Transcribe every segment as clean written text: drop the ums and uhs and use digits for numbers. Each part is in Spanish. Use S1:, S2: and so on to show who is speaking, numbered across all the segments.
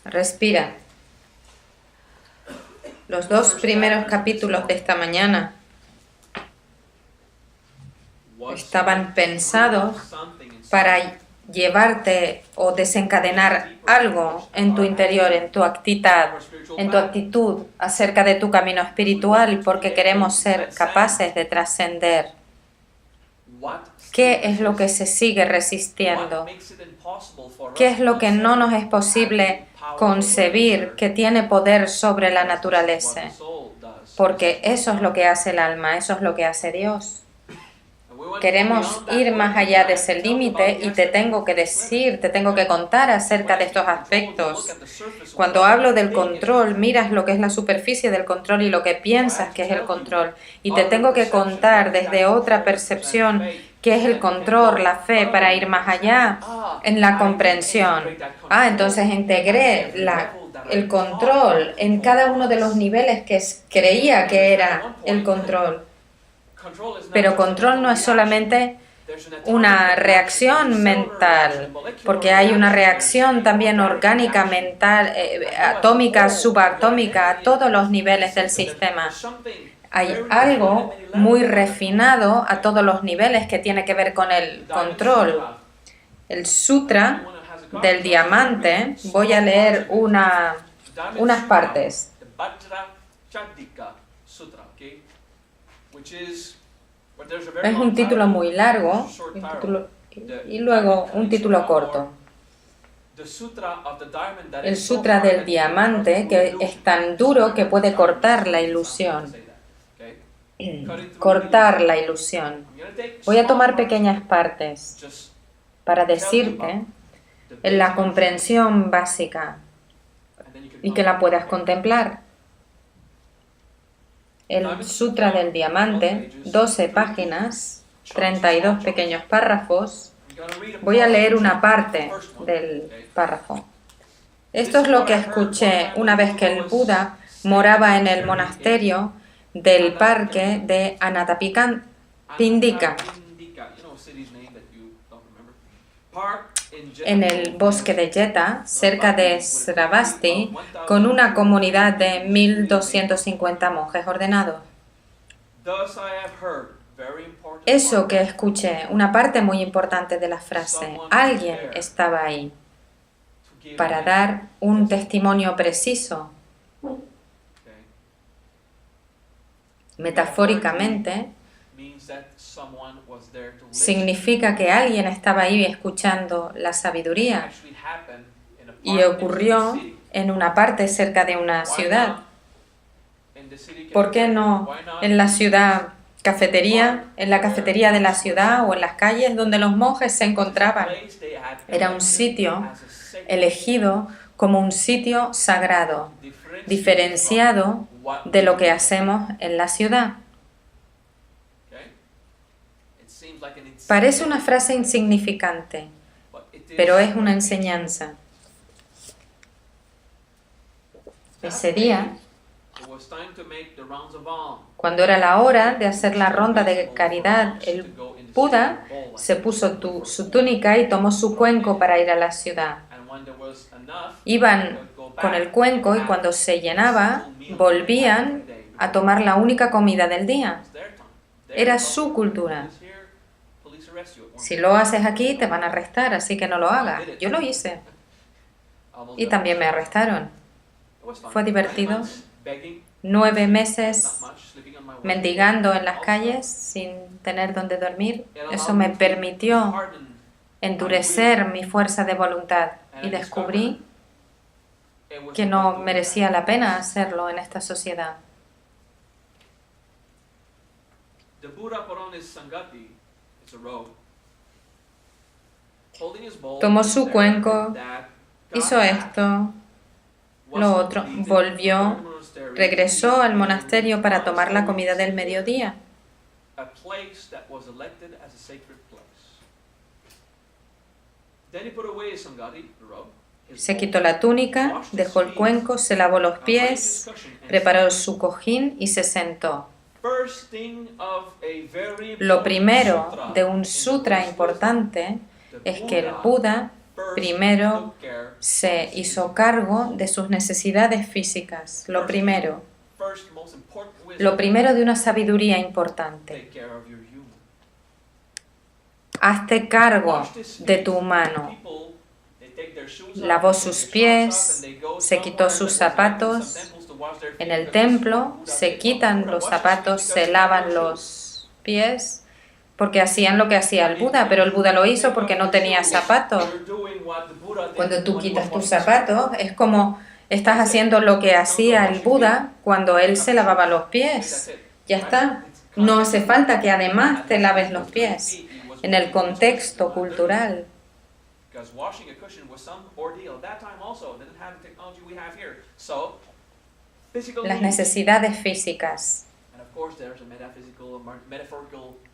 S1: Respira. Los 2 primeros capítulos de esta mañana estaban pensados para llevarte o desencadenar algo en tu interior, en tu actitud acerca de tu camino espiritual, porque queremos ser capaces de trascender. ¿Qué es lo que se sigue resistiendo? ¿Qué es lo que no nos es posible concebir que tiene poder sobre la naturaleza? Porque eso es lo que hace el alma, eso es lo que hace Dios. Queremos ir más allá de ese límite y te tengo que decir, te tengo que contar acerca de estos aspectos. Cuando hablo del control, miras lo que es la superficie del control y lo que piensas que es el control. Y te tengo que contar desde otra percepción qué es el control, la fe, para ir más allá en la comprensión. Entonces integré el control en cada uno de los niveles que creía que era el control. Pero control no es solamente una reacción mental, porque hay una reacción también orgánica, mental, atómica, subatómica, a todos los niveles del sistema. Hay algo muy refinado a todos los niveles que tiene que ver con el control. El Sutra del Diamante, voy a leer unas partes. Es un título muy largo y luego un título corto. El Sutra del Diamante, que es tan duro que puede cortar la ilusión. Cortar la ilusión. Voy a tomar pequeñas partes para decirte en la comprensión básica y que la puedas contemplar. El Sutra del Diamante, 12 páginas, 32 pequeños párrafos. Voy a leer una parte del párrafo. Esto es lo que escuché una vez que el Buda moraba en el monasterio del parque de Anathapindika, en el bosque de Jeta, cerca de Sravasti, con una comunidad de 1.250 monjes ordenados. Eso que escuché, una parte muy importante de la frase, alguien estaba ahí para dar un testimonio preciso. Metafóricamente, significa que alguien estaba ahí escuchando la sabiduría y ocurrió en una parte cerca de una ciudad. ¿Por qué no en la ciudad cafetería, en la cafetería de la ciudad o en las calles donde los monjes se encontraban? Era un sitio elegido como un sitio sagrado, diferenciado de lo que hacemos en la ciudad. Parece una frase insignificante, pero es una enseñanza. Ese día, cuando era la hora de hacer la ronda de caridad, el Buda se puso su túnica y tomó su cuenco para ir a la ciudad. Iban con el cuenco y cuando se llenaba, volvían a tomar la única comida del día. Era su cultura. Si lo haces aquí, te van a arrestar, así que no lo hagas. Yo lo hice. Y también me arrestaron. Fue divertido. 9 meses mendigando en las calles sin tener dónde dormir. Eso me permitió endurecer mi fuerza de voluntad y descubrí que no merecía la pena hacerlo en esta sociedad. Tomó su cuenco, hizo esto, lo otro, volvió, regresó al monasterio para tomar la comida del mediodía. Se quitó la túnica, dejó el cuenco, se lavó los pies, preparó su cojín y se sentó. Lo primero de un sutra importante es que el Buda primero se hizo cargo de sus necesidades físicas. Lo primero de una sabiduría importante. Hazte cargo de tu humano. Lavó sus pies, se quitó sus zapatos. En el templo se quitan los zapatos, se lavan los pies, porque hacían lo que hacía el Buda, pero el Buda lo hizo porque no tenía zapatos. Cuando tú quitas tus zapatos, es como estás haciendo lo que hacía el Buda cuando él se lavaba los pies. Ya está. No hace falta que además te laves los pies. En el contexto cultural. Las necesidades físicas.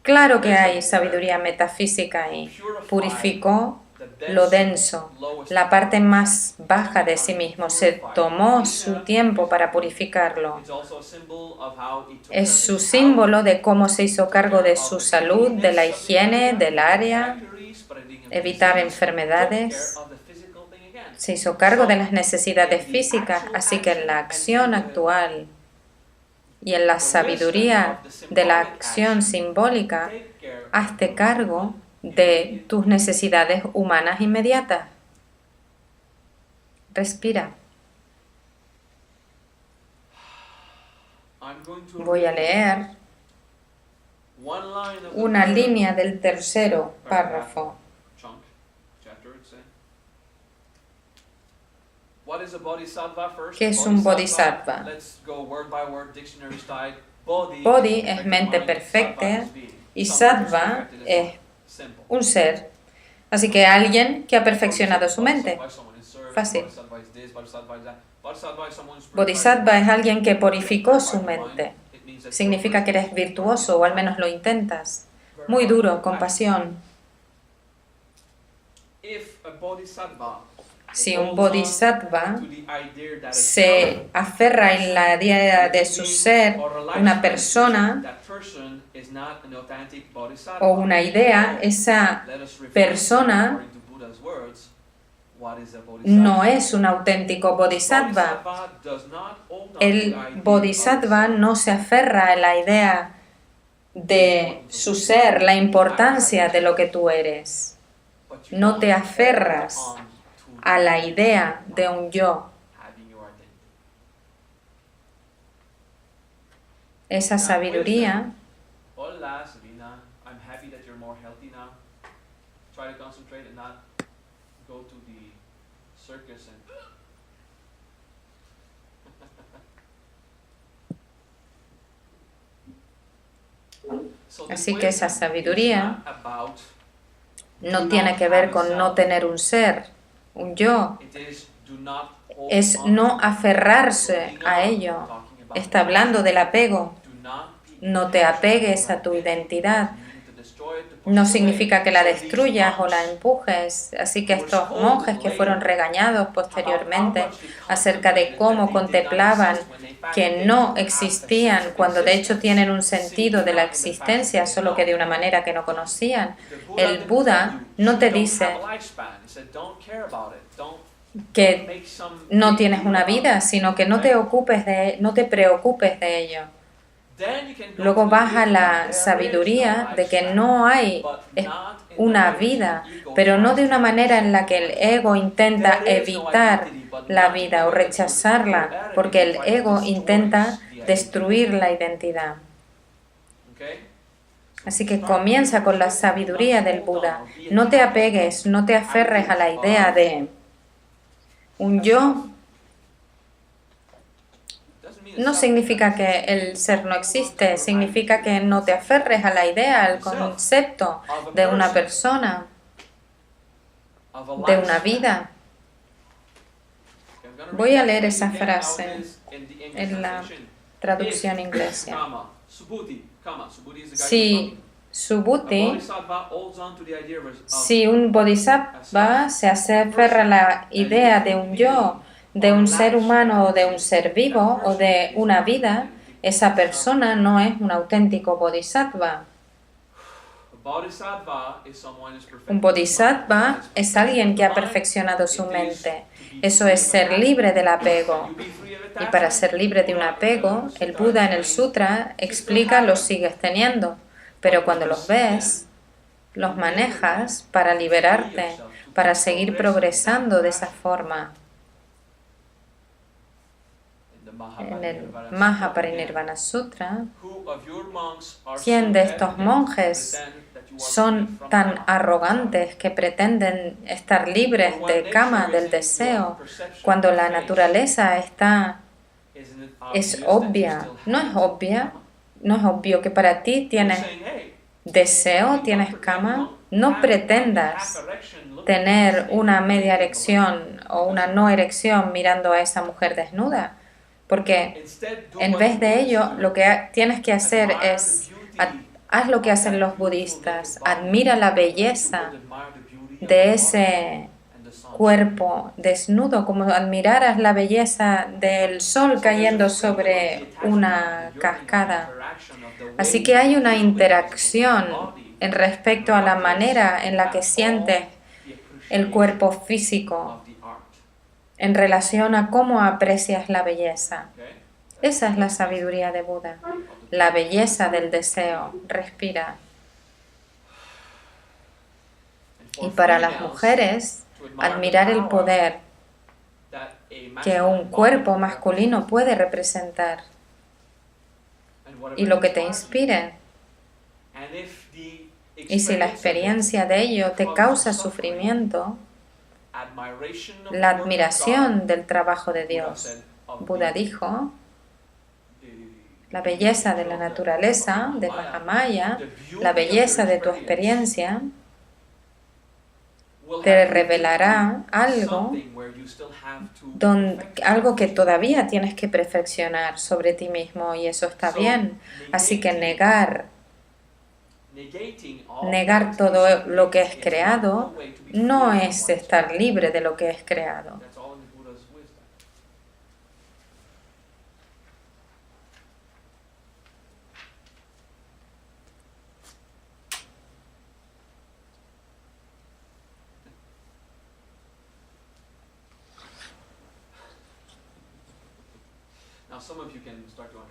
S1: Claro que hay sabiduría metafísica ahí. Purificó lo denso, la parte más baja de sí mismo. Se tomó su tiempo para purificarlo. Es su símbolo de cómo se hizo cargo de su salud, de la higiene, del área, evitar enfermedades. Se hizo cargo de las necesidades físicas, así que en la acción actual y en la sabiduría de la acción simbólica, hazte cargo de tus necesidades humanas inmediatas. Respira. Voy a leer una línea del tercero párrafo. ¿Qué es un bodhisattva? Bodhi es mente perfecta y sattva es un ser. Así que alguien que ha perfeccionado su mente. Fácil. Bodhisattva es alguien que purificó su mente. Significa que eres virtuoso, o al menos lo intentas. Muy duro, con pasión. Si un bodhisattva se aferra en la idea de su ser, una persona o una idea, esa persona no es un auténtico bodhisattva. El bodhisattva no se aferra a la idea de su ser, la importancia de lo que tú eres. No te aferras a la idea de un yo. Esa sabiduría así que esa sabiduría no tiene que ver con no tener un ser, un yo. Es no aferrarse a ello. Está hablando del apego. No te apegues a tu identidad. No significa que la destruyas o la empujes. Así que estos monjes que fueron regañados posteriormente acerca de cómo contemplaban que no existían, cuando de hecho tienen un sentido de la existencia, solo que de una manera que no conocían, el Buda no te dice que no tienes una vida, sino que no te preocupes de ello. Luego vas a la sabiduría de que no hay una vida, pero no de una manera en la que el ego intenta evitar la vida o rechazarla, porque el ego intenta destruir la identidad. Así que comienza con la sabiduría del Buda. No te apegues, no te aferres a la idea de un yo. No significa que el ser no existe, significa que no te aferres a la idea, al concepto de una persona, de una vida. Voy a leer esa frase en la traducción inglesa. Si un bodhisattva se aferra a la idea de un yo, de un ser humano o de un ser vivo o de una vida, esa persona no es un auténtico bodhisattva. Un bodhisattva es alguien que ha perfeccionado su mente. Eso es ser libre del apego. Y para ser libre de un apego, el Buda en el sutra explica los sigues teniendo, pero cuando los ves, los manejas para liberarte, para seguir progresando de esa forma. En el Mahaparinirvana Sutra, ¿quién de estos monjes son tan arrogantes que pretenden estar libres de kama, del deseo, cuando la naturaleza es obvia? No es obvia, no es obvio que para ti tienes deseo, tienes kama. No pretendas tener una media erección o una no erección mirando a esa mujer desnuda, porque en vez de ello lo que tienes que hacer es haz lo que hacen los budistas, admira la belleza de ese cuerpo desnudo, como admiraras la belleza del sol cayendo sobre una cascada. Así que hay una interacción en respecto a la manera en la que sientes el cuerpo físico en relación a cómo aprecias la belleza. Esa es la sabiduría de Buda, la belleza del deseo. Respira. Y para las mujeres, admirar el poder que un cuerpo masculino puede representar y lo que te inspire. Y si la experiencia de ello te causa sufrimiento, la admiración del trabajo de Dios. Buda dijo, la belleza de la naturaleza, de Mahamaya, la belleza de tu experiencia, te revelará algo que todavía tienes que perfeccionar sobre ti mismo, y eso está bien. Así que negar todo lo que es creado no es estar libre de lo que es creado.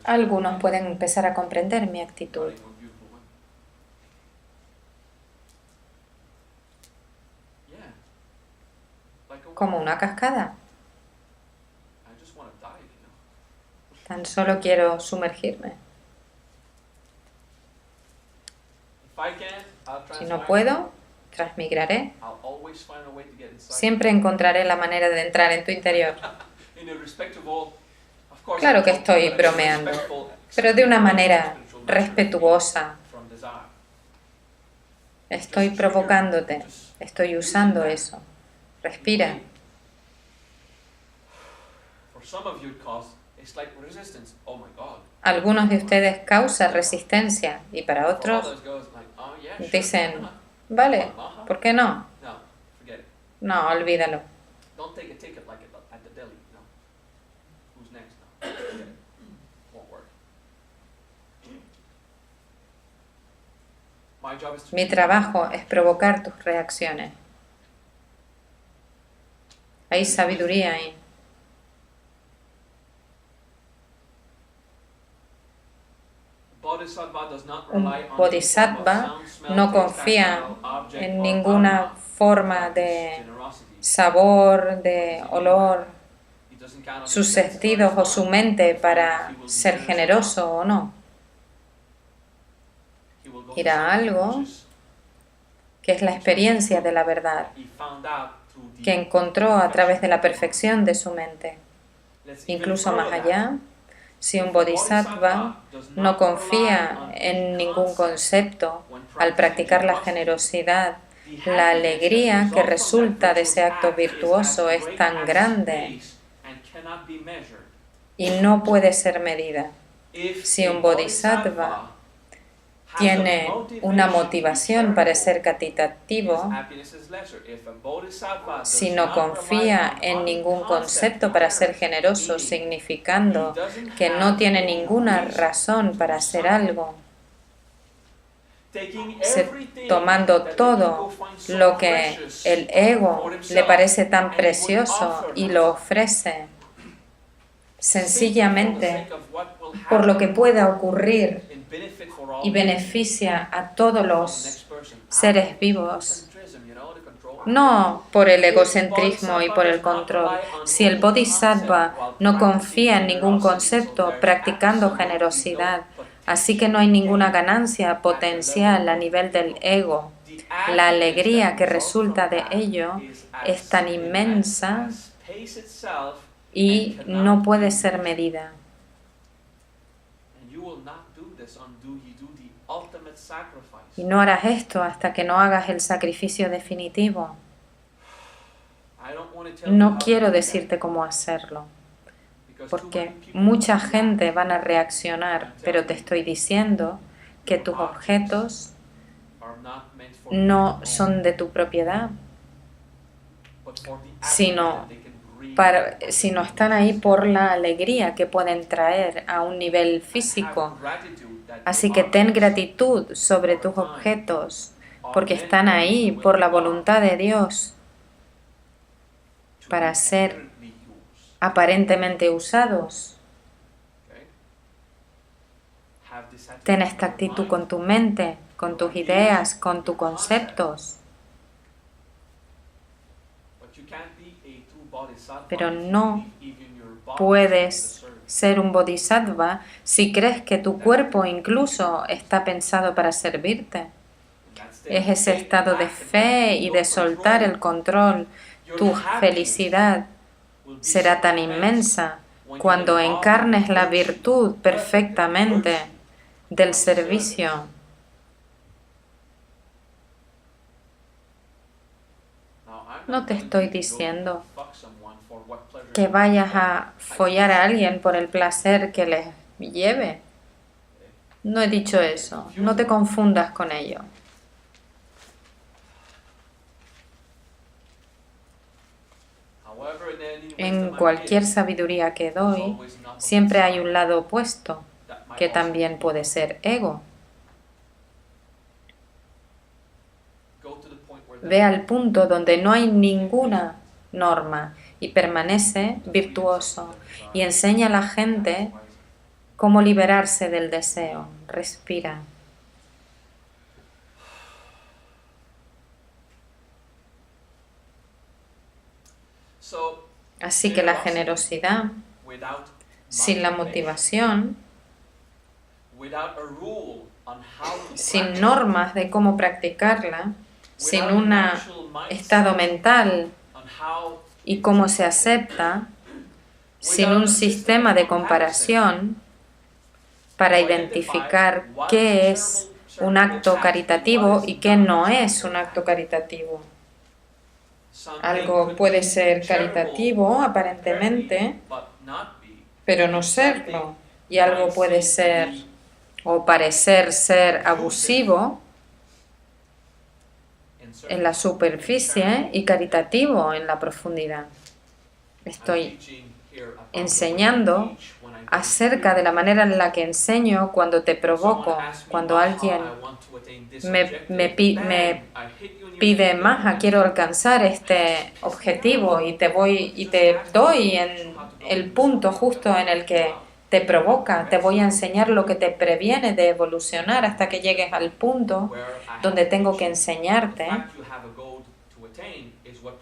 S1: Algunos pueden empezar a comprender mi actitud. Como una cascada. Tan solo quiero sumergirme. Si no puedo, transmigraré. Siempre encontraré la manera de entrar en tu interior. Claro que estoy bromeando, pero de una manera respetuosa. Estoy provocándote, estoy usando eso. Respira. Algunos de ustedes causan resistencia y para otros dicen, vale, ¿por qué no? No, olvídalo. Mi trabajo es provocar tus reacciones. Hay sabiduría ahí. Un bodhisattva no confía en ninguna forma de sabor, de olor, sus sentidos o su mente para ser generoso o no. Irá a algo que es la experiencia de la verdad, que encontró a través de la perfección de su mente. Incluso más allá, si un bodhisattva no confía en ningún concepto al practicar la generosidad, la alegría que resulta de ese acto virtuoso es tan grande y no puede ser medida. Si un bodhisattva tiene una motivación para ser caritativo, si no confía en ningún concepto para ser generoso, significando que no tiene ninguna razón para hacer algo, tomando todo lo que el ego le parece tan precioso y lo ofrece sencillamente por lo que pueda ocurrir y beneficia a todos los seres vivos, no por el egocentrismo y por el control. Si el Bodhisattva no confía en ningún concepto, practicando generosidad, así que no hay ninguna ganancia potencial a nivel del ego, la alegría que resulta de ello es tan inmensa y no puede ser medida. Y no harás esto hasta que no hagas el sacrificio definitivo. No quiero decirte cómo hacerlo, porque mucha gente van a reaccionar, pero te estoy diciendo que tus objetos no son de tu propiedad, sino están ahí por la alegría que pueden traer a un nivel físico. Así que ten gratitud sobre tus objetos, porque están ahí por la voluntad de Dios para ser aparentemente usados. Ten esta actitud con tu mente, con tus ideas, con tus conceptos. Pero no puedes ser un bodhisattva si crees que tu cuerpo incluso está pensado para servirte. Es ese estado de fe y de soltar el control. Tu felicidad será tan inmensa cuando encarnes la virtud perfectamente del servicio. No te estoy diciendo que vayas a follar a alguien por el placer que les lleve. No he dicho eso. No te confundas con ello. En cualquier sabiduría que doy, siempre hay un lado opuesto, que también puede ser ego. Ve al punto donde no hay ninguna norma y permanece virtuoso y enseña a la gente cómo liberarse del deseo. Respira. Así que la generosidad, sin la motivación, sin normas de cómo practicarla, sin un estado mental y cómo se acepta, sin un sistema de comparación para identificar qué es un acto caritativo y qué no es un acto caritativo. Algo puede ser caritativo aparentemente, pero no serlo. Y algo puede ser o parecer ser abusivo en la superficie y caritativo en la profundidad. Estoy enseñando acerca de la manera en la que enseño cuando te provoco, cuando alguien me pide más, quiero alcanzar este objetivo y te doy en el punto justo en el que te provoca, te voy a enseñar lo que te previene de evolucionar hasta que llegues al punto donde tengo que enseñarte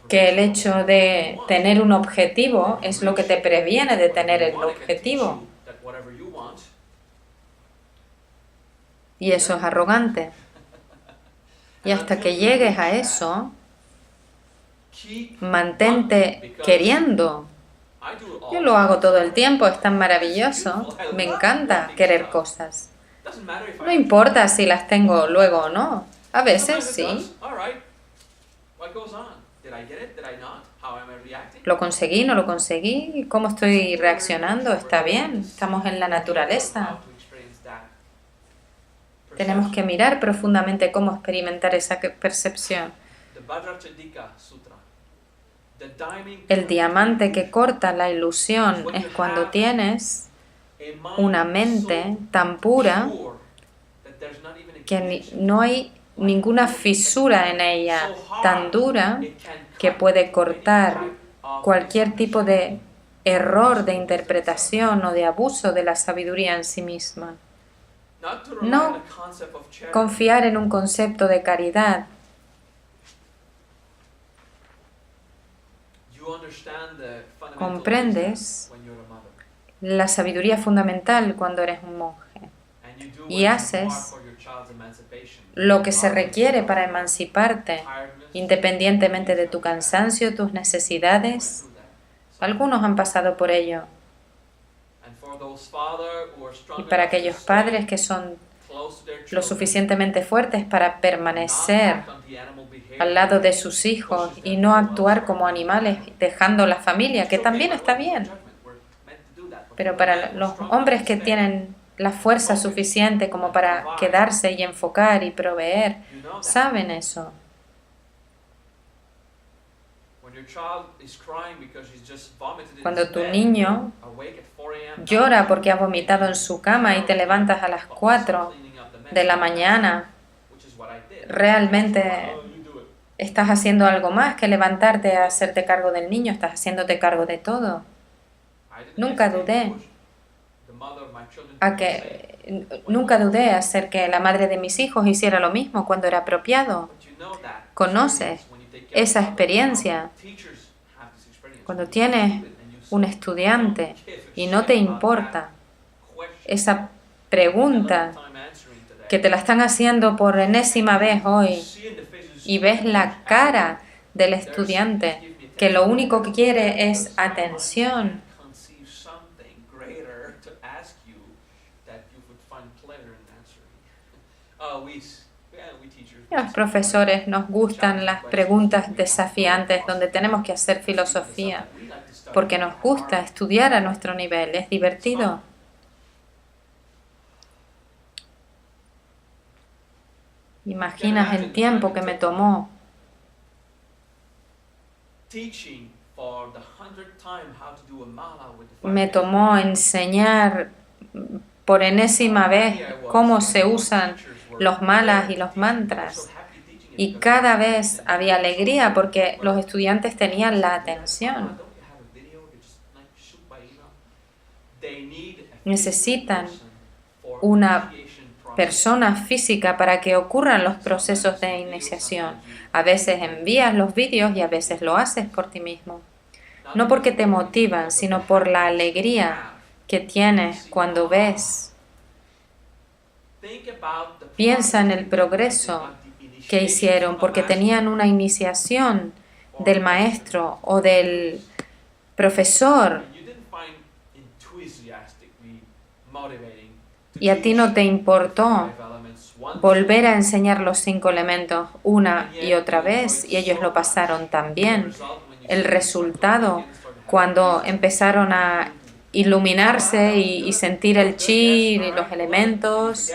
S1: que el hecho de tener un objetivo es lo que te previene de tener el objetivo. Y eso es arrogante. Y hasta que llegues a eso, mantente queriendo. Yo lo hago todo el tiempo, es tan maravilloso. Me encanta querer cosas. No importa si las tengo luego o no. A veces sí. ¿Lo conseguí? ¿No lo conseguí? ¿Cómo estoy reaccionando? ¿Está bien? Estamos en la naturaleza. Tenemos que mirar profundamente cómo experimentar esa percepción. El diamante que corta la ilusión es cuando tienes una mente tan pura que no hay ninguna fisura en ella tan dura que puede cortar cualquier tipo de error de interpretación o de abuso de la sabiduría en sí misma. No confiar en un concepto de caridad. Comprendes la sabiduría fundamental cuando eres un monje y haces lo que se requiere para emanciparte, independientemente de tu cansancio, tus necesidades. Algunos han pasado por ello. Y para aquellos padres que son lo suficientemente fuertes para permanecer al lado de sus hijos y no actuar como animales dejando la familia, que también está bien. Pero para los hombres que tienen la fuerza suficiente como para quedarse y enfocar y proveer, saben eso. Cuando tu niño llora porque ha vomitado en su cama y te levantas a las 4 de la mañana, realmente estás haciendo algo más que levantarte a hacerte cargo del niño, estás haciéndote cargo de todo. Nunca dudé a hacer que la madre de mis hijos hiciera lo mismo cuando era apropiado. Conoces esa experiencia. Cuando tienes un estudiante y no te importa esa pregunta que te la están haciendo por enésima vez hoy y ves la cara del estudiante que lo único que quiere es atención, a los profesores nos gustan las preguntas desafiantes donde tenemos que hacer filosofía porque nos gusta estudiar a nuestro nivel, es divertido. ¿Imaginas el tiempo que me tomó enseñar por enésima vez cómo se usan los malas y los mantras? Y cada vez había alegría porque los estudiantes tenían la atención. Necesitan una persona física para que ocurran los procesos de iniciación. A veces envías los vídeos y a veces lo haces por ti mismo. No porque te motivan, sino por la alegría que tienes cuando ves. Piensa en el progreso que hicieron porque tenían una iniciación del maestro o del profesor y a ti no te importó volver a enseñar los 5 elementos una y otra vez y ellos lo pasaron tan bien. El resultado, cuando empezaron a iluminarse y sentir el chi y los elementos,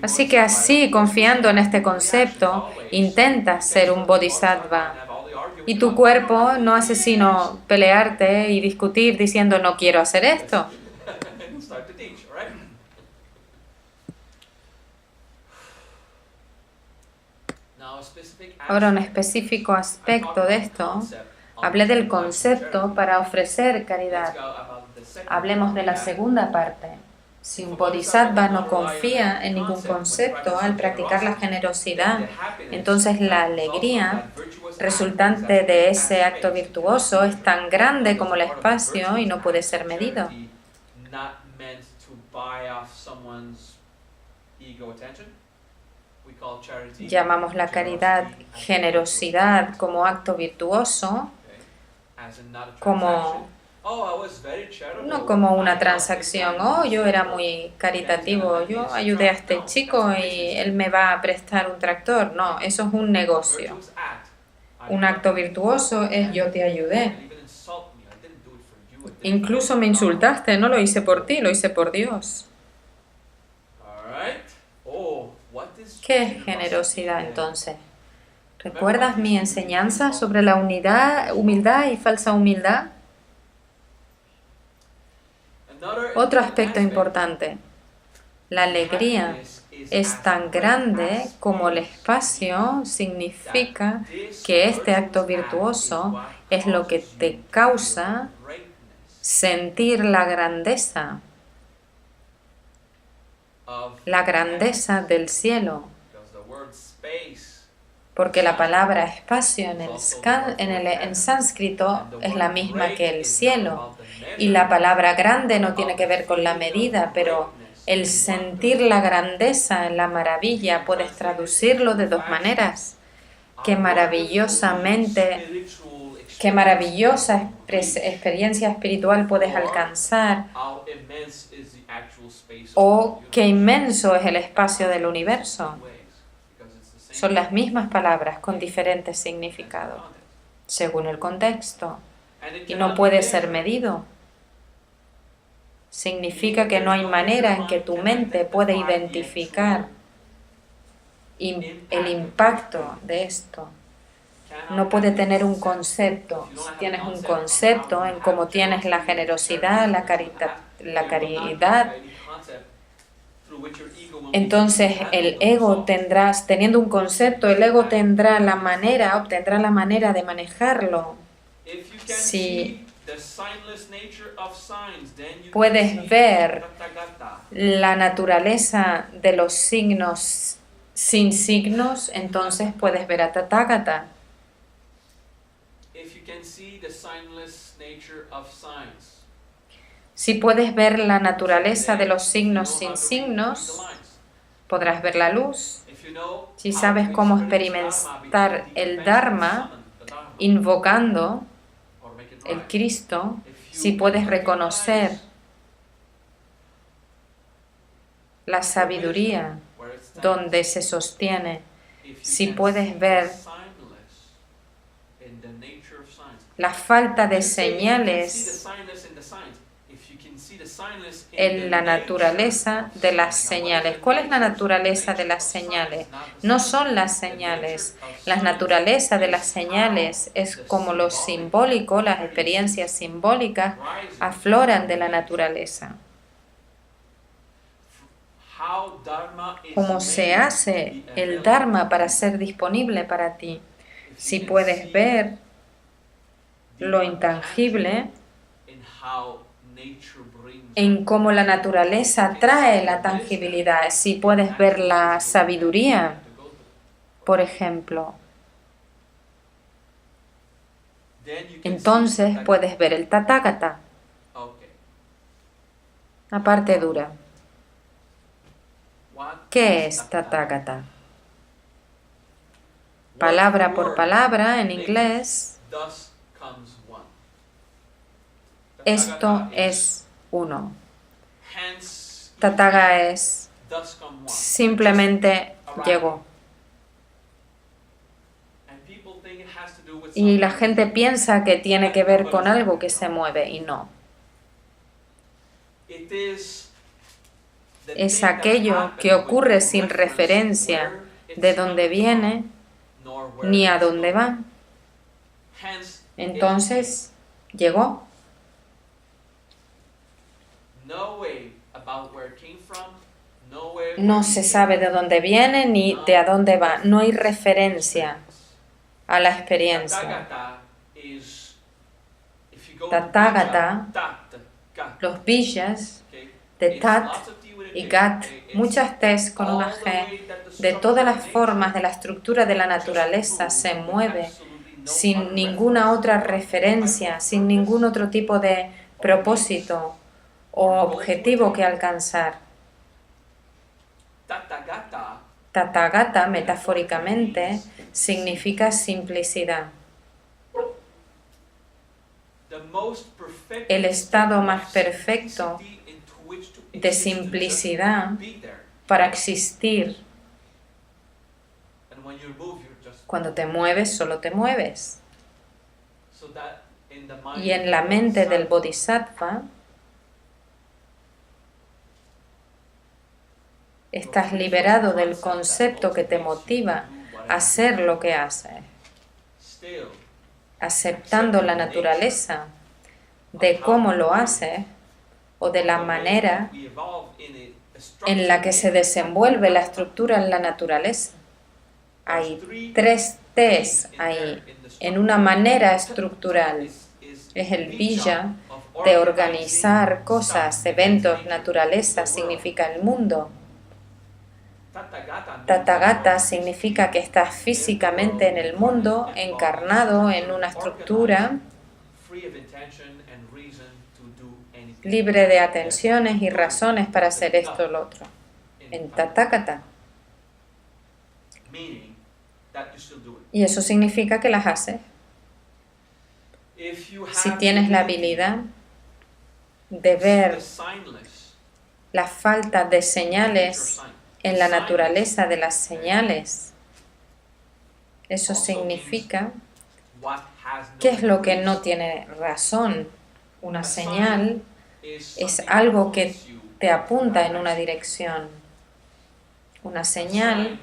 S1: así que así, confiando en este concepto, intentas ser un bodhisattva. Y tu cuerpo no hace sino pelearte y discutir diciendo no quiero hacer esto. Ahora, un específico aspecto de esto, hablé del concepto para ofrecer caridad. Hablemos de la segunda parte. Si un bodhisattva no confía en ningún concepto al practicar la generosidad, entonces la alegría resultante de ese acto virtuoso es tan grande como el espacio y no puede ser medido. Llamamos la caridad generosidad como acto virtuoso, no como una transacción. Oh, yo era muy caritativo, yo ayudé a este chico y él me va a prestar un tractor. No, eso es un negocio. Un acto virtuoso es yo te ayudé. Incluso me insultaste, no lo hice por ti, lo hice por Dios. ¿Qué es generosidad entonces? ¿Recuerdas mi enseñanza sobre la humildad y falsa humildad? Otro aspecto importante. La alegría es tan grande como el espacio, significa que este acto virtuoso es lo que te causa sentir la grandeza del cielo. Porque la palabra espacio en sánscrito es la misma que el cielo. Y la palabra grande no tiene que ver con la medida, pero el sentir la grandeza, la maravilla, puedes traducirlo de dos maneras. Qué maravillosa experiencia espiritual puedes alcanzar, o qué inmenso es el espacio del universo. Son las mismas palabras con diferentes significados, según el contexto, y no puede ser medido. Significa que no hay manera en que tu mente pueda identificar el impacto de esto. No puede tener un concepto. Si tienes un concepto en cómo tienes la generosidad, la caridad, entonces el ego teniendo un concepto, el ego obtendrá la manera de manejarlo. Si puedes ver la naturaleza de los signos sin signos, entonces puedes ver a Tathagata. Si puedes ver la naturaleza de los signos sin signos, podrás ver la luz. Si sabes cómo experimentar el Dharma, invocando el Cristo, si puedes reconocer la sabiduría donde se sostiene, si puedes ver la falta de señales en la naturaleza de las señales. ¿Cuál es la naturaleza de las señales? No son las señales. La naturaleza de las señales es como lo simbólico, las experiencias simbólicas afloran de la naturaleza. ¿Cómo se hace el Dharma para ser disponible para ti? Si puedes ver lo intangible en cómo la naturaleza trae la tangibilidad. Si puedes ver la sabiduría, por ejemplo, entonces puedes ver el Tathagata, la parte dura. ¿Qué es Tathagata? Palabra por palabra en inglés, esto es uno. Tathaga es simplemente llegó. Y la gente piensa que tiene que ver con algo que se mueve y no. Es aquello que ocurre sin referencia de dónde viene ni a dónde va. Entonces, llegó. No se sabe de dónde viene ni de a dónde va. No hay referencia a la experiencia. Tathagata, los bijas de Tat y Gat, muchas Ts con una G, de todas las formas de la estructura de la naturaleza se mueve sin ninguna otra referencia, sin ningún otro tipo de propósito o objetivo que alcanzar. Tathagata, metafóricamente, significa simplicidad. El estado más perfecto de simplicidad para existir. Cuando te mueves, solo te mueves. Y en la mente del Bodhisattva, estás liberado del concepto que te motiva hacer lo que hace, aceptando la naturaleza de cómo lo hace o de la manera en la que se desenvuelve la estructura en la naturaleza. Hay 3 T's ahí, en una manera estructural. Es el bija de organizar cosas, eventos, naturaleza, significa el mundo. Tathagata significa que estás físicamente en el mundo, encarnado en una estructura, libre de atenciones y razones para hacer esto o lo otro. En Tathagata. Y eso significa que las haces. Si tienes la habilidad de ver la falta de señales en la naturaleza de las señales, eso significa ¿qué es lo que no tiene razón? Una señal es algo que te apunta en una dirección. Una señal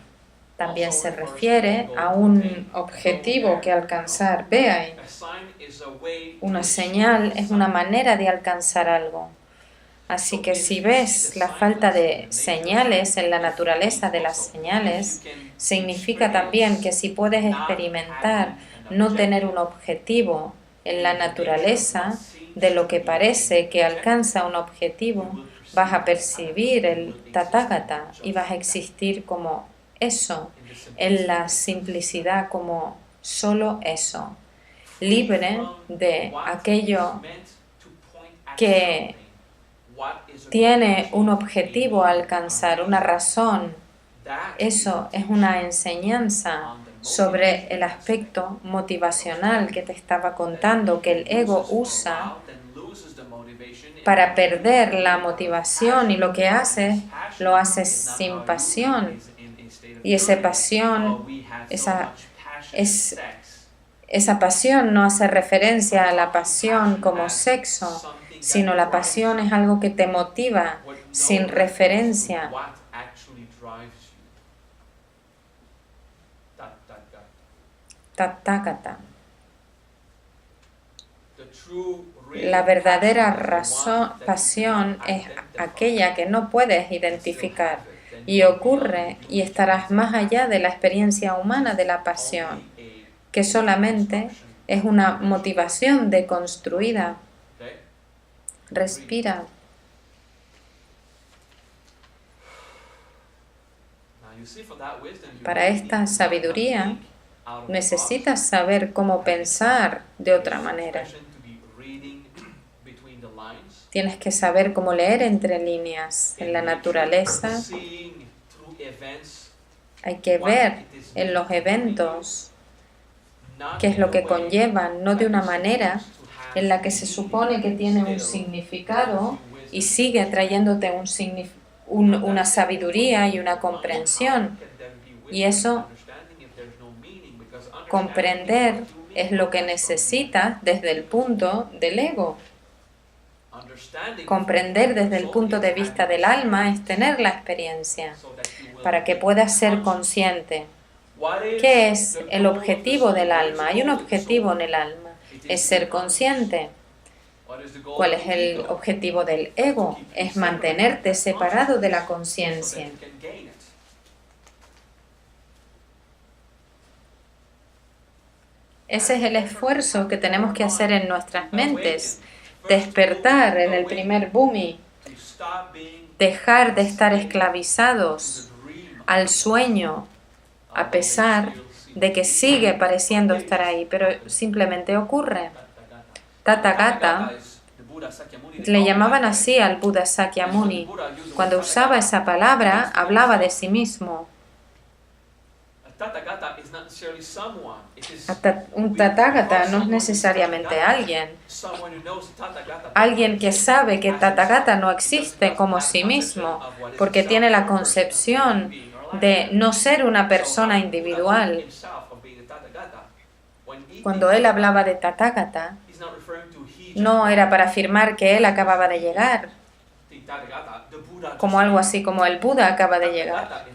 S1: también se refiere a un objetivo que alcanzar. Ve ahí. Una señal es una manera de alcanzar algo. Así que si ves la falta de señales en la naturaleza de las señales, significa también que si puedes experimentar no tener un objetivo en la naturaleza de lo que parece que alcanza un objetivo, vas a percibir el Tathagata y vas a existir como eso, en la simplicidad, como solo eso, libre de aquello que tiene un objetivo a alcanzar, una razón. Eso es una enseñanza sobre el aspecto motivacional que te estaba contando, que el ego usa para perder la motivación, y lo que hace, lo hace sin pasión. Y esa pasión no hace referencia a la pasión como sexo, sino la pasión es algo que te motiva sin referencia. Tathagata. La verdadera pasión es aquella que no puedes identificar y ocurre y estarás más allá de la experiencia humana de la pasión, que solamente es una motivación deconstruida. Respira. Para esta sabiduría necesitas saber cómo pensar de otra manera. Tienes que saber cómo leer entre líneas. En la naturaleza hay que ver en los eventos qué es lo que conllevan, no de una manera en la que se supone que tiene un significado y sigue trayéndote una sabiduría y una comprensión. Y eso, comprender, es lo que necesitas desde el punto del ego. Comprender desde el punto de vista del alma es tener la experiencia para que puedas ser consciente. ¿Qué es el objetivo del alma? Hay un objetivo en el alma, es ser consciente. ¿Cuál es el objetivo del ego? Es mantenerte separado de la conciencia. Ese es el esfuerzo que tenemos que hacer en nuestras mentes. Despertar en el primer bhumi, dejar de estar esclavizados al sueño, a pesar de que sigue pareciendo estar ahí, pero simplemente ocurre. Tathagata, le llamaban así al Buda Sakyamuni. Cuando usaba esa palabra, hablaba de sí mismo. Un Tathagata no es necesariamente alguien. Alguien que sabe que Tathagata no existe como sí mismo, porque tiene la concepción de no ser una persona individual. Cuando él hablaba de Tathagata, no era para afirmar que él acababa de llegar, como algo así como el Buda acaba de llegar.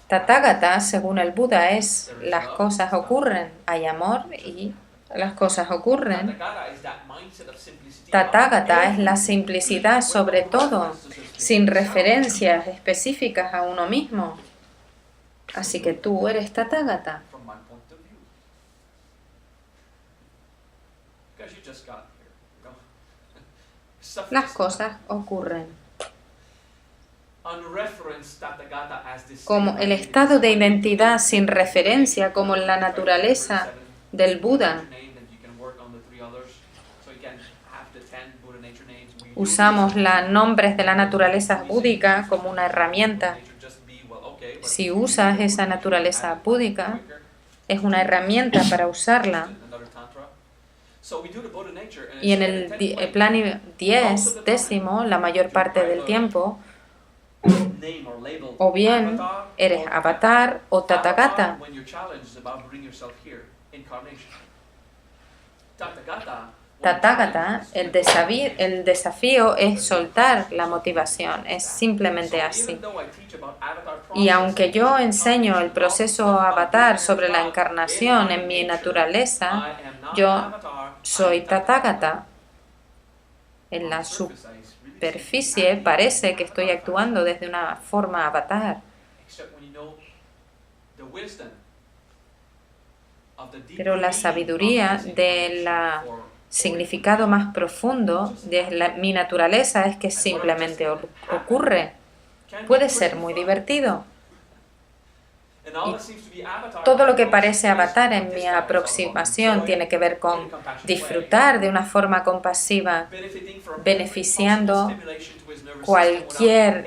S1: Tathagata, según el Buda, es las cosas ocurren, hay amor y las cosas ocurren. Tathagata es la simplicidad sobre todo, sin referencias específicas a uno mismo. Así que tú eres Tathagata. Las cosas ocurren. Como el estado de identidad sin referencia, como en la naturaleza del Buda. Usamos los nombres de la naturaleza búdica como una herramienta. Si usas esa naturaleza búdica, es una herramienta para usarla. Y en el plan 10, la mayor parte del tiempo, o bien eres avatar o tathagata. Tathagata, el desafío es soltar la motivación, es simplemente así. Y aunque yo enseño el proceso avatar sobre la encarnación en mi naturaleza, yo soy Tathagata. En la superficie parece que estoy actuando desde una forma avatar. Pero la sabiduría del significado más profundo de mi naturaleza es que simplemente ocurre. Puede ser muy divertido. Y todo lo que parece avatar en mi aproximación tiene que ver con disfrutar de una forma compasiva, beneficiando cualquier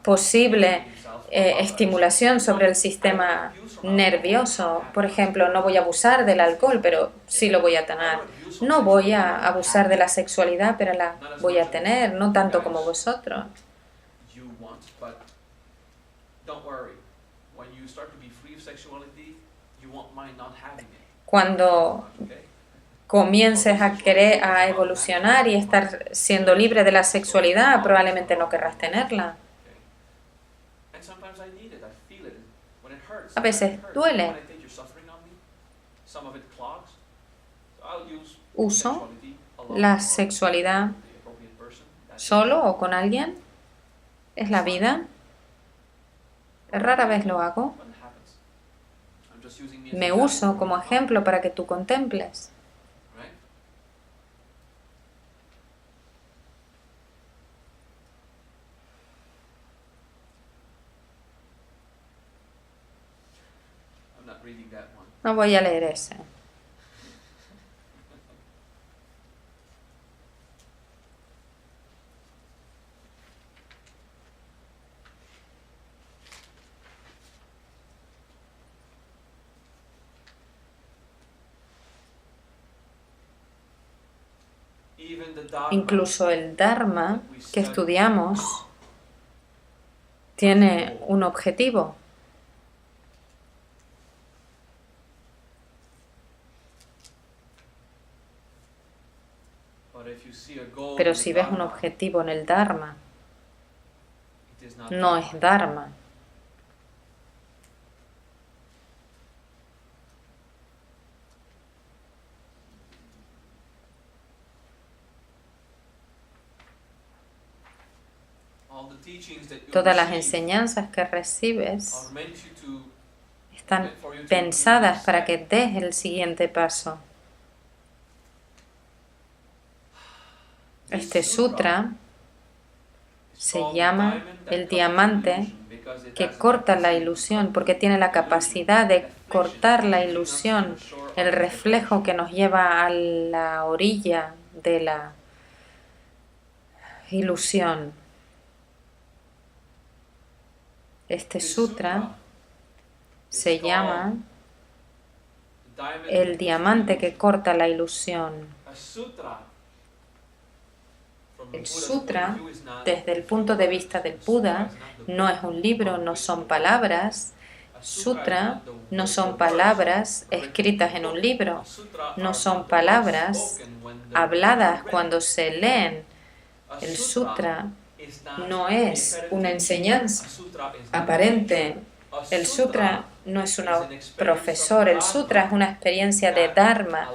S1: posible estimulación sobre el sistema nervioso. Por ejemplo, no voy a abusar del alcohol, pero sí lo voy a tener. No voy a abusar de la sexualidad, pero la voy a tener, no tanto como vosotros. Cuando comiences a evolucionar y estar siendo libre de la sexualidad, probablemente no querrás tenerla. A veces duele. Uso la sexualidad solo o con alguien. Es la vida. Rara vez lo hago. Me uso como ejemplo para que tú contemples. No voy a leer ese. Incluso el Dharma que estudiamos tiene un objetivo. Pero si ves un objetivo en el Dharma, no es Dharma. Todas las enseñanzas que recibes están pensadas para que des el siguiente paso. Este sutra se llama el diamante que corta la ilusión, porque tiene la capacidad de cortar la ilusión, el reflejo que nos lleva a la orilla de la ilusión. Este sutra se llama el diamante que corta la ilusión. El sutra, desde el punto de vista del Buda, no es un libro, no son palabras. Sutra no son palabras escritas en un libro, no son palabras habladas cuando se leen. El sutra no es una enseñanza aparente, El sutra no es un profesor, el sutra es una experiencia de Dharma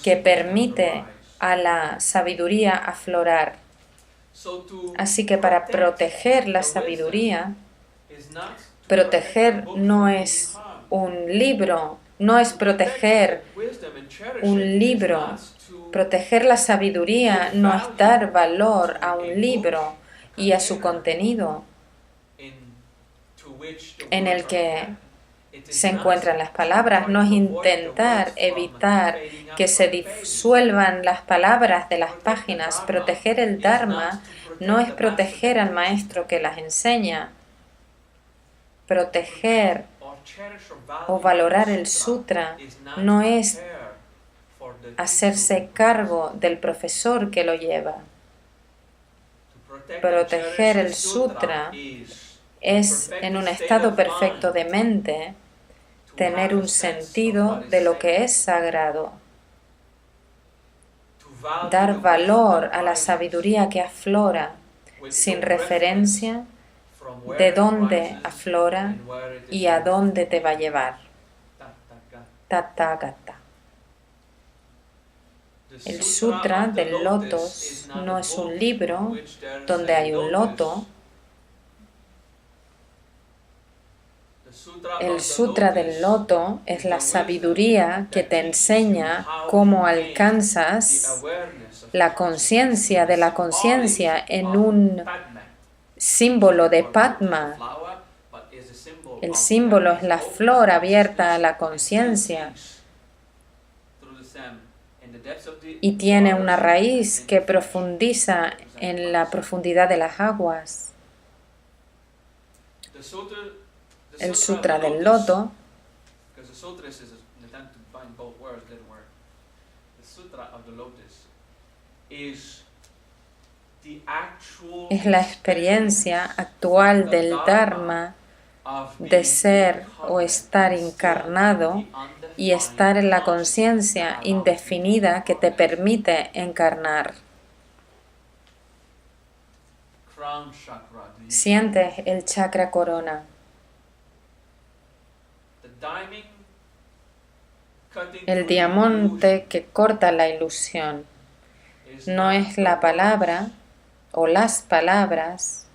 S1: que permite a la sabiduría aflorar. Así que para proteger la sabiduría, proteger no es un libro, no es proteger un libro. Proteger la sabiduría no es dar valor a un libro y a su contenido en el que se encuentran las palabras, no es intentar evitar que se disuelvan las palabras de las páginas. Proteger el Dharma no es proteger al maestro que las enseña. Proteger o valorar el sutra no es hacerse cargo del profesor que lo lleva. Proteger el sutra es, en un estado perfecto de mente, tener un sentido de lo que es sagrado. Dar valor a la sabiduría que aflora, sin referencia de dónde aflora y a dónde te va a llevar. Tathagata. El Sutra del Lotos no es un libro donde hay un loto. El Sutra del Loto es la sabiduría que te enseña cómo alcanzas la conciencia de la conciencia en un símbolo de Padma. El símbolo es la flor abierta a la conciencia y tiene una raíz que profundiza en la profundidad de las aguas. El Sutra del Loto es la experiencia actual del Dharma de ser o estar encarnado y estar en la conciencia indefinida que te permite encarnar. Sientes el chakra corona. El diamante que corta la ilusión no es la palabra o las palabras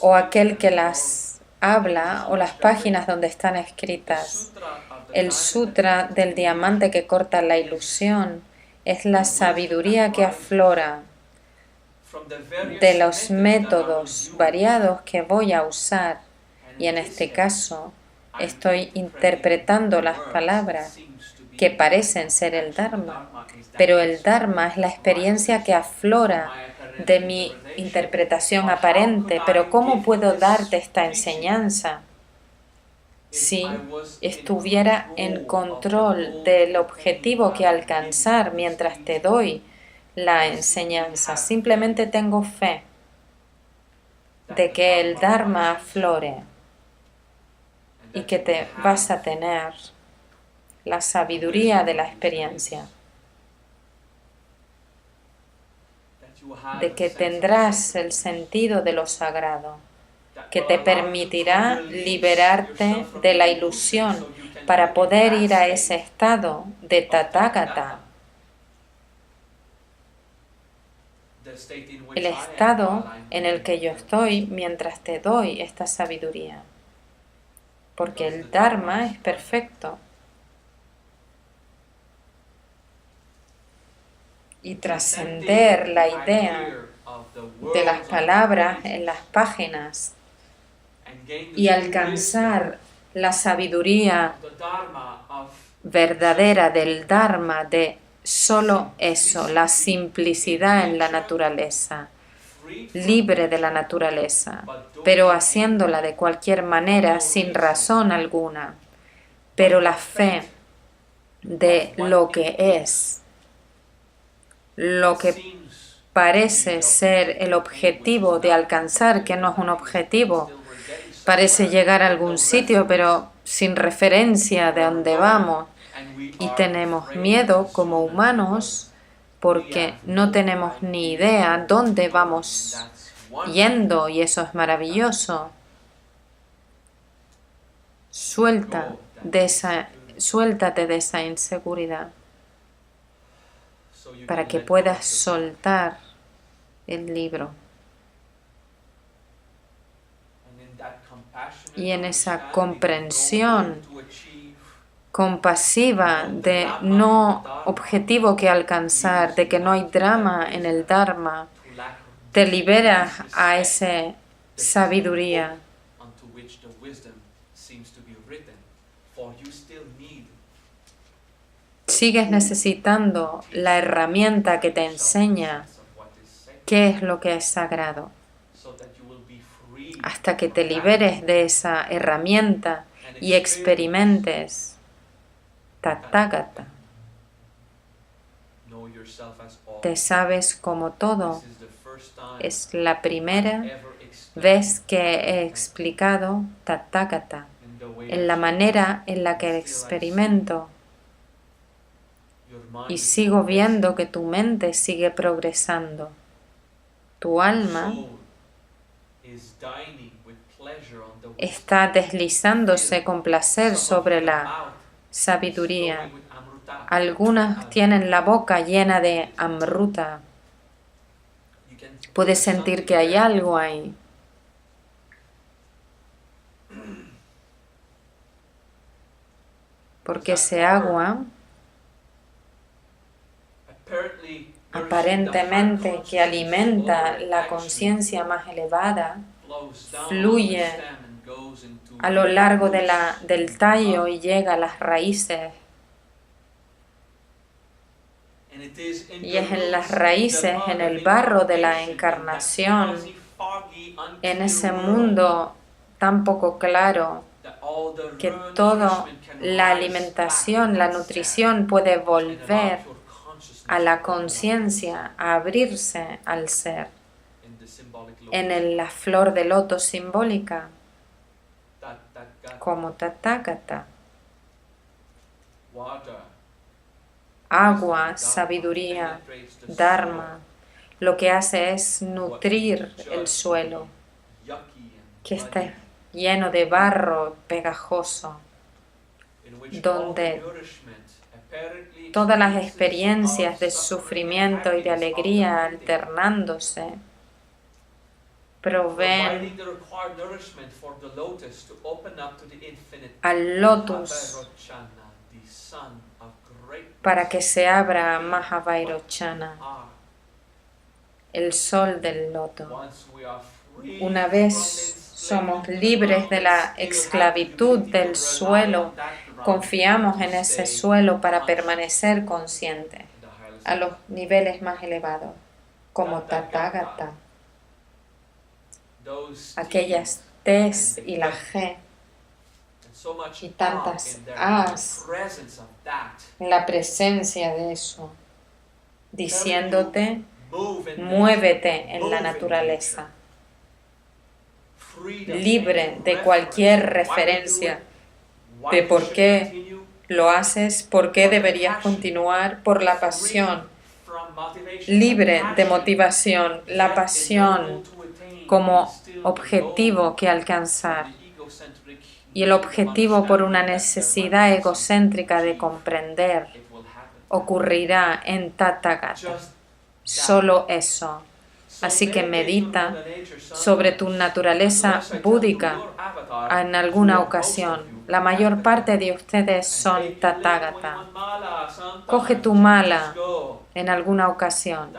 S1: o aquel que las habla o las páginas donde están escritas. El sutra del diamante que corta la ilusión es la sabiduría que aflora de los métodos variados que voy a usar, y en este caso estoy interpretando las palabras que parecen ser el Dharma, pero el Dharma es la experiencia que aflora de mi interpretación aparente. Pero ¿cómo puedo darte esta enseñanza si estuviera en control del objetivo que alcanzar mientras te doy la enseñanza? Simplemente tengo fe de que el Dharma aflore y que te vas a tener la sabiduría de la experiencia, de que tendrás el sentido de lo sagrado, que te permitirá liberarte de la ilusión para poder ir a ese estado de Tathagata, el estado en el que yo estoy mientras te doy esta sabiduría, porque el Dharma es perfecto. Y trascender la idea de las palabras en las páginas y alcanzar la sabiduría verdadera del Dharma, de solo eso, la simplicidad en la naturaleza, libre de la naturaleza, pero haciéndola de cualquier manera, sin razón alguna, pero la fe de lo que es, lo que parece ser el objetivo de alcanzar, que no es un objetivo, parece llegar a algún sitio, pero sin referencia de dónde vamos. Y tenemos miedo como humanos porque no tenemos ni idea dónde vamos yendo, y eso es maravilloso. Suéltate de esa inseguridad para que puedas soltar el libro. Y en esa comprensión compasiva de no objetivo que alcanzar, de que no hay drama en el Dharma, te liberas a esa sabiduría. Sigues necesitando la herramienta que te enseña qué es lo que es sagrado. Hasta que te liberes de esa herramienta y experimentes Tathagata. Te sabes como todo. Es la primera vez que he explicado Tathagata en la manera en la que experimento. Y sigo viendo que tu mente sigue progresando. Tu alma está deslizándose con placer sobre la sabiduría. Algunas tienen la boca llena de amruta. Puedes sentir que hay algo ahí. Porque ese agua aparentemente que alimenta la conciencia más elevada, fluye a lo largo del tallo y llega a las raíces. Y es en las raíces, en el barro de la encarnación, en ese mundo tan poco claro, que toda la alimentación, la nutrición puede volver a la conciencia, a abrirse al ser. En la flor de loto simbólica, como Tathagata. Agua, sabiduría, Dharma, lo que hace es nutrir el suelo, que está lleno de barro pegajoso, donde todas las experiencias de sufrimiento y de alegría alternándose proveen al lotus para que se abra a Mahavairochana, el sol del loto. Una vez somos libres de la esclavitud del suelo, confiamos en ese suelo para permanecer conscientes a los niveles más elevados, como Tathagata. Aquellas T's y la G y tantas A's, la presencia de eso, diciéndote, muévete en la naturaleza, libre de cualquier referencia de por qué lo haces, por qué deberías continuar, por la pasión, libre de motivación, la pasión como objetivo que alcanzar y el objetivo por una necesidad egocéntrica de comprender ocurrirá en Tathagata. Solo eso. Así que medita sobre tu naturaleza búdica en alguna ocasión. La mayor parte de ustedes son Tathagata. Coge tu mala en alguna ocasión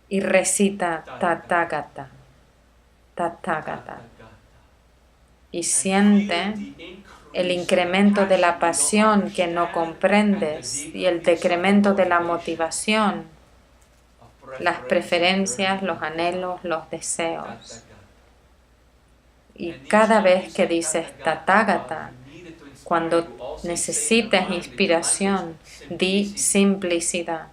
S1: y recita Tathagata, Tathagata. Y siente el incremento de la pasión que no comprendes y el decremento de la motivación, las preferencias, los anhelos, los deseos. Y cada vez que dices Tathagata, cuando necesites inspiración, di simplicidad.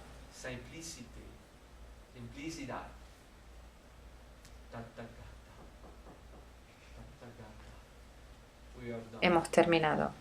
S1: Hemos terminado.